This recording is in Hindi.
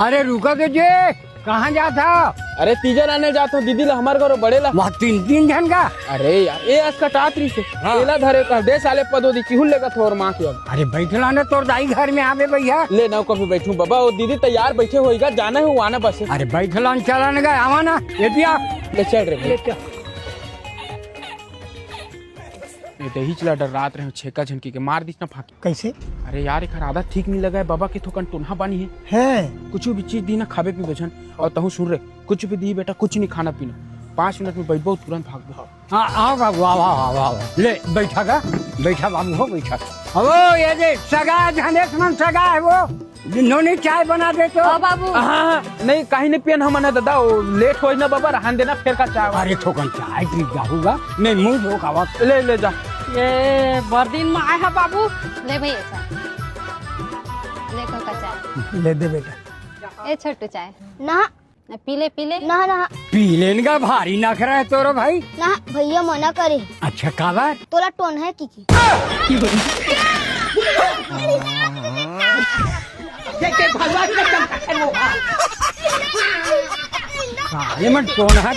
अरे रुको तो जे कहाँ जाता? अरे तीजर आने जाता हूँ दीदी ला हमारे घरों बड़े ला। वहाँ 3 जन का। अरे यार ये आज कटात्री से केला धरे कर दे साले पदो दी क्यों लेगा थोर माँ की अब। अरे बैठला ने तोर दाई घर में आवे भैया। ले ना कभी बैठूं बाबा वो दीदी तैयार बैठे होएगा जाना है वो आना बस। अरे बैठला ने चला न गए आवा ना ये दिया ले चल रे ये दही चला डर रात रहे छेका झनकी के मार दिस ना फाकी। कैसे? अरे यार एक आदत ठीक नहीं लगा है बाबा के थोकन टुनहा बानी है कुछ भी चीज दी ना खावे पी बचन और तहु सुन रे कुछ भी दी बेटा कुछ नहीं खाना पीना 5 मिनट में बैठो तुरंत भाग दो। हाँ आओ बाबू आओ आओ आओ ले बैठा का बैठा बाबू हो बैठा। वो ये दे सगा धनेश मन सगा है वो नोनी चाय बना दे तो। बाबू हाँ नहीं कहीं नहीं पियन हम दादा लेट हो ना बाबा रहन देना फिर का चाय। अरे थोकन चाय पी जाऊंगा नहीं मुंह धोखा वक्त ले जा ये बरदीन में आया है बाबू। ले भैया चाय ले का चाय ले दे बेटा। ए छोटू चाय ना पीले पीले ना ना पी लेने का भारी नखरा है तोरो भाई। ना भैया मना करे। अच्छा काबर तोला टोन है की ये मन टोन है